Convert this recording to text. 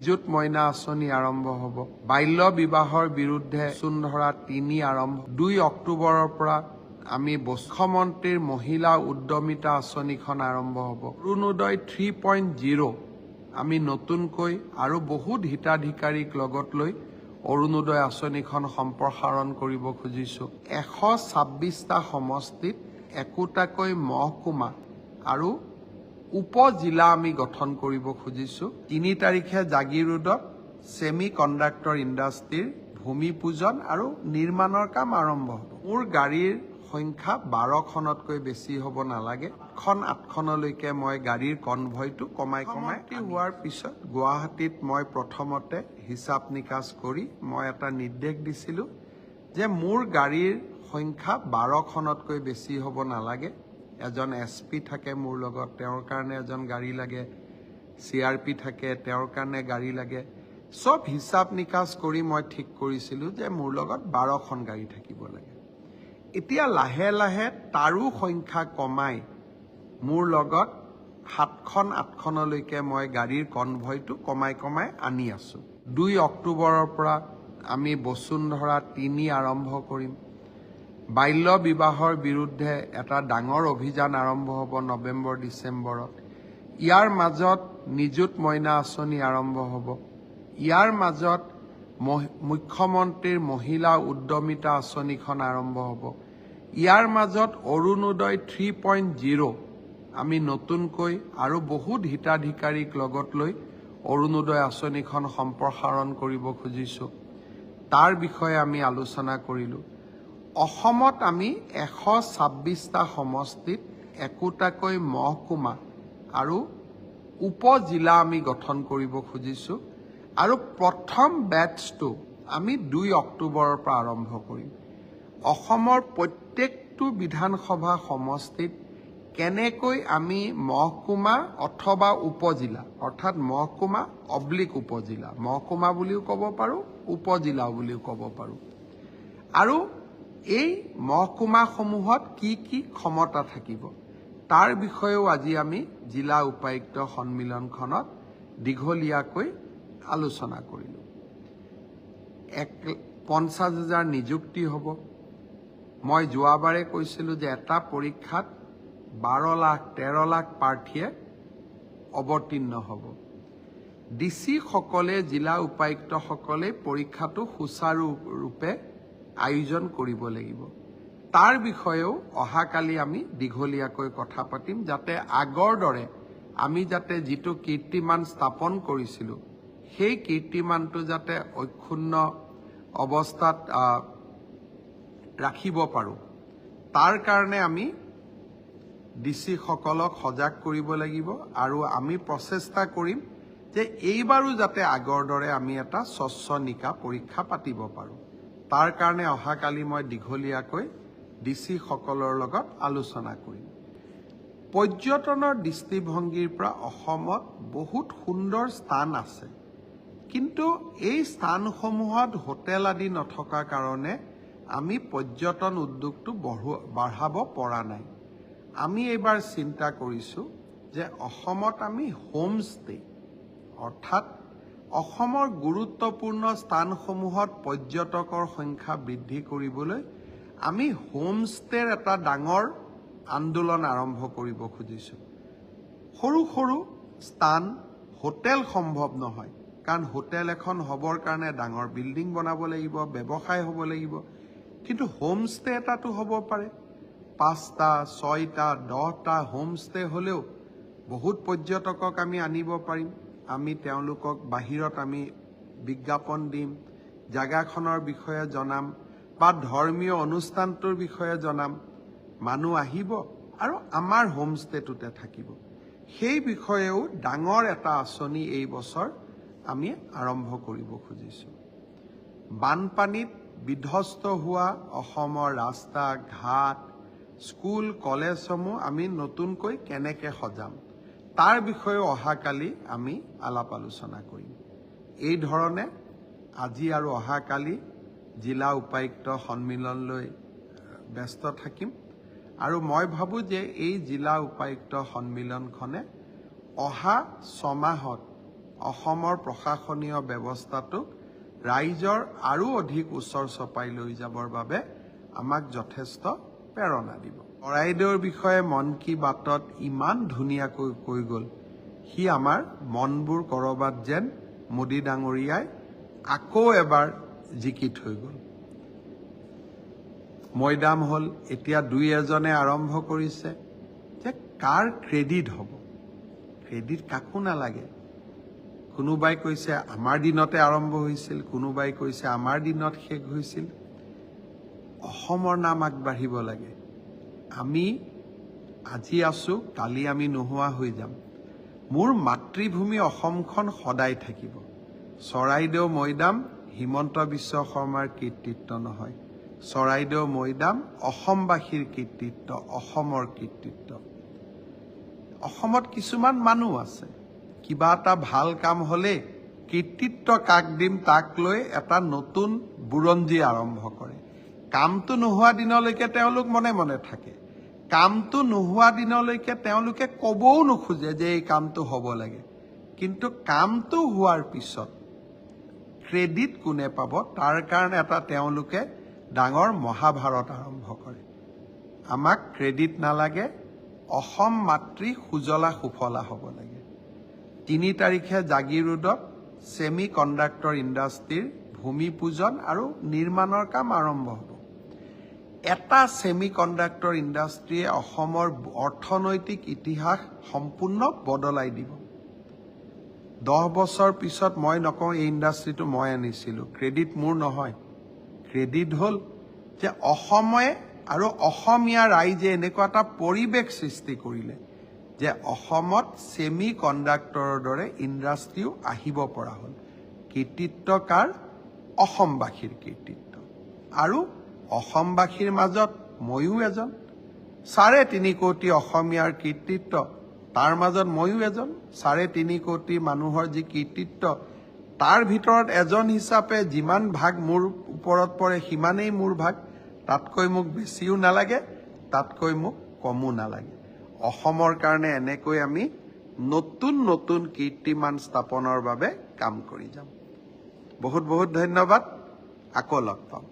নিযুত মইনা আঁচনি আৰম্ভ হ'ব। বাল্য বিবাহৰ বিৰুদ্ধে বসুন্ধৰা ৩ আৰম্ভ। ২ অক্টোবৰৰ পৰা আমি মুখ্যমন্ত্ৰীৰ মহিলা উদ্যমিতা আঁচনিখন আৰম্ভ হ'ব। অৰুণোদয় 3.0 আমি নতুনকৈ আৰু বহুত হিতাধিকাৰীক লগত লৈ অৰুণোদয় আঁচনিখন সম্প্ৰসাৰণ কৰিব খুজিছোঁ। 126টা সমষ্টিত একোটাকৈ মহকুমা আৰু উপজিলা আমি গঠন কৰিব খুজিছোঁ। ৩ তাৰিখে জাগিৰোডত ছেমি কণ্ডাক্টৰ ইণ্ডাষ্ট্ৰীৰ ভূমি পূজন আৰু নিৰ্মাণৰ কাম আৰম্ভ হ'ব। মোৰ গাড়ীৰ সংখ্যা 12খনতকৈ বেছি হ'ব নালাগে। 8খনলৈকে মই গাড়ীৰ কনভয়টো কমাই হোৱাৰ পিছত গুৱাহাটীত মই প্ৰথমতে হিচাপ নিকাচ কৰি মই এটা নিৰ্দেশ দিছিলোঁ যে মোৰ গাড়ীৰ সংখ্যা 12খনতকৈ বেছি হ'ব নালাগে। এজন SP থাকে মোৰ লগত, তেওঁৰ কাৰণে এজন গাড়ী লাগে। CRP থাকে, তেওঁৰ কাৰণে গাড়ী লাগে। সব হিচাপ নিকাচ কৰি মই ঠিক কৰিছিলোঁ যে মোৰ লগত 12খন গাড়ী থাকিব লাগে। এতিয়া লাহে লাহে তাৰো সংখ্যা কমাই মোৰ লগত 7খন 8খনলৈকে মই গাড়ীৰ কনভয়টো কমাই আনি আছোঁ। 2 অক্টোবৰৰ পৰা আমি বসুন্ধৰা ৩ আৰম্ভ কৰিম। বাল্য বিবাহৰ বিৰুদ্ধে এটা ডাঙৰ অভিযান আৰম্ভ হ'ব নৱেম্বৰ ডিচেম্বৰত। ইয়াৰ মাজত নিযুত মইনা আঁচনি আৰম্ভ হ'ব। ইয়াৰ মাজত মুখ্যমন্ত্ৰীৰ মহিলা উদ্যমিতা আঁচনিখন আৰম্ভ হ'ব। ইয়াৰ মাজত অৰুণোদয় 3.0 আমি নতুনকৈ আৰু বহুত হিতাধিকাৰীক লগত লৈ অৰুণোদয় আঁচনিখন সম্প্ৰসাৰণ কৰিব খুজিছোঁ। তাৰ বিষয়ে আমি আলোচনা কৰিলোঁ। অসমত আমি 126টা সমষ্টিত একোটাকৈ মহকুমা আৰু উপজিলা আমি গঠন কৰিব খুজিছোঁ আৰু প্ৰথম বেটছটো আমি 2 অক্টোবৰৰ পৰা আৰম্ভ কৰিম। অসমৰ প্ৰত্যেকটো বিধানসভা সমষ্টিত কেনেকৈ আমি মহকুমা অথবা উপজিলা অৰ্থাৎ মহকুমা / উপজিলা, মহকুমা বুলিও ক'ব পাৰোঁ, উপজিলা বুলিও ক'ব পাৰোঁ। আৰু এই মহকুমাসমূহত কি কি ক্ষমতা থাকিব তাৰ বিষয়েও আজি আমি জিলা উপায়ুক্ত সন্মিলনখনত দীঘলীয়াকৈ আলোচনা কৰিলোঁ। 50,000 নিযুক্তি হ'ব। মই যোৱাবাৰে কৈছিলোঁ যে এটা পৰীক্ষাত 12 লাখ 13 লাখ প্ৰাৰ্থীয়ে অৱতীৰ্ণ হ'ব। DC সকলে জিলা উপায়ুক্তসকলে পৰীক্ষাটো সুচাৰুৰূপে আয়োজন কৰিব লাগিব। তাৰ বিষয়েও অহাকালি আমি দীঘলীয়াকৈ কথা পাতিম, যাতে আগৰ দৰে আমি যাতে যিটো কীৰ্তিমান স্থাপন কৰিছিলোঁ সেই কীৰ্তিমানটো যাতে অক্ষুণ্ণ অৱস্থাত ৰাখিব পাৰোঁ। তাৰ কাৰণে আমি DC সকলক সজাগ কৰিব লাগিব আৰু আমি প্ৰচেষ্টা কৰিম যে এইবাৰো যাতে আগৰ দৰে আমি এটা স্বচ্ছ নিকা পৰীক্ষা পাতিব পাৰোঁ। তাৰ কাৰণে অহাকালি মই দীঘলীয়াকৈ DC সকলৰ লগত আলোচনা কৰিম। পৰ্যটনৰ দৃষ্টিভংগীৰ পৰা অসমত বহুত সুন্দৰ স্থান আছে, কিন্তু এই স্থানসমূহত হোটেল আদি নথকা কাৰণে আমি পৰ্যটন উদ্যোগটো বঢ়াব পৰা নাই। আমি এইবাৰ চিন্তা কৰিছোঁ যে অসমত আমি হোমষ্টে অৰ্থাৎ অসমৰ গুৰুত্বপূৰ্ণ স্থানসমূহত পৰ্যটকৰ সংখ্যা বৃদ্ধি কৰিবলৈ আমি হোমষ্টেৰ এটা ডাঙৰ আন্দোলন আৰম্ভ কৰিব খুজিছোঁ। সৰু সৰু স্থান, হোটেল সম্ভৱ নহয়, কাৰণ হোটেল এখন হ'বৰ কাৰণে ডাঙৰ বিল্ডিং বনাব লাগিব, ব্যৱসায় হ'ব লাগিব, কিন্তু হোমষ্টে এটাতো হ'ব পাৰে। 5টা 6টা 10টা হোমষ্টে হ'লেও বহুত পৰ্যটকক আমি আনিব পাৰিম। আমি তেওঁলোকক বাহিৰত আমি বিজ্ঞাপন দিম, জাগাখনৰ বিষয়ে জনাম বা ধৰ্মীয় অনুষ্ঠানটোৰ বিষয়ে জনাম। মানুহ আহিব আৰু আমাৰ হোমষ্টেটোতে থাকিব। সেই বিষয়েও ডাঙৰ এটা আঁচনি এই বছৰ আমি আৰম্ভ কৰিব খুজিছোঁ। বানপানীত বিধ্বস্ত হোৱা অসমৰ ৰাস্তা ঘাট, স্কুল কলেজসমূহ আমি নতুনকৈ কেনেকৈ সজাম তাৰ বিষয়েও অহাকালি আমি আলাপ আলোচনা কৰিম। এই ধৰণে আজি আৰু অহাকালি জিলা উপায়ুক্ত সন্মিলনলৈ ব্যস্ত থাকিম আৰু মই ভাবোঁ যে এই জিলা উপায়ুক্ত সন্মিলনখনে অহা 6 মাহত অসমৰ প্ৰশাসনীয় ব্যৱস্থাটোক ৰাইজৰ আৰু অধিক ওচৰ চপাই লৈ যাবৰ বাবে আমাক যথেষ্ট প্ৰেৰণা দিব। চৰাইদেউৰ বিষয়ে মন কী বাতত ইমান ধুনীয়াকৈ কৈ গ'ল, সি আমাৰ মনবোৰ ক'ৰবাত যেন মোদী ডাঙৰীয়াই আকৌ এবাৰ জিকি থৈ গ'ল। মৈদাম হ'ল, এতিয়া দুই এজনে আৰম্ভ কৰিছে, যে কাৰ ক্ৰেডিট হ'ব? ক্ৰেডিট কাকো নালাগে। কোনোবাই কৈছে আমাৰ দিনতে আৰম্ভ হৈছিল, কোনোবাই কৈছে আমাৰ দিনত শেষ হৈছিল। অসমৰ নাম আগবাঢ়িব লাগে। আমি আজি আছো, কালি আমি নোহোৱা হৈ যাম। মোৰ মাতৃভূমি অসমখন সদায় থাকিব। চৰাইদেউ মৈদাম হিমন্ত বিশ্ব শৰ্মাৰ কৃতিত্ব নহয়, চৰাইদেউ মৈদাম অসমবাসীৰ কৃতিত্ব, অসমৰ কৃতিত্ব। অসমত কিছুমান মানুহ আছে, কিবা এটা ভাল কাম হ'লে কৃতিত্ব কাক দিম তাক লৈ এটা নতুন বুৰঞ্জী আৰম্ভ কৰে। কামটো নোহোৱা দিনলৈকে তেওঁলোক মনে মনে থাকে। কামটো নোহোৱা দিনলৈকে তেওঁলোকে ক'বও নোখোজে যে এই কামটো হ'ব লাগে। কিন্তু কামটো হোৱাৰ পিছত ক্ৰেডিট কোনে পাব, তাৰ কাৰণে এটা তেওঁলোকে ডাঙৰ মহাভাৰত আৰম্ভ কৰে। আমাক ক্ৰেডিট নালাগে, অসম মাতৃ সুজলা সুফলা হ'ব লাগে। 3 তাৰিখে জাগিৰোডত ছেমি কণ্ডাক্টৰ ইণ্ডাষ্ট্ৰীৰ ভূমি পূজন আৰু নিৰ্মাণৰ কাম আৰম্ভ হ'ব। এটা ছেমি কণ্ডাক্টৰ ইণ্ডাষ্ট্ৰীয়ে অসমৰ অৰ্থনৈতিক ইতিহাস সম্পূৰ্ণ বদলাই দিব। 10 বছৰ পিছত মই নকওঁ এই ইণ্ডাষ্ট্ৰীটো মই আনিছিলোঁ, ক্ৰেডিট মোৰ নহয়। ক্ৰেডিট হ'ল যে অসমে আৰু অসমীয়া ৰাইজে এনেকুৱা এটা পৰিৱেশ সৃষ্টি কৰিলে যে অসমত ছেমি কণ্ডাক্টৰৰ দৰে ইণ্ডাষ্ট্ৰীও আহিব পৰা হ'ল। কৃতিত্ব কাৰ? অসমবাসীৰ কৃতিত্ব। আৰু অসমবাসীৰ মাজত ময়ো এজন। 3.5 কোটি অসমীয়াৰ কৃতিত্ব, তাৰ মাজত ময়ো এজন। 3.5 কোটি মানুহৰ যি কৃতিত্ব, তাৰ ভিতৰত এজন হিচাপে যিমান ভাগ মোৰ ওপৰত পৰে সিমানেই মোৰ ভাগ। তাতকৈ মোক বেছিও নালাগে, তাতকৈ মোক কমো নালাগে। অসমৰ কাৰণে এনেকৈ আমি নতুন নতুন কীৰ্তিমান স্থাপনৰ বাবে কাম কৰি যাম। বহুত বহুত ধন্যবাদ। আকৌ লগ পাম।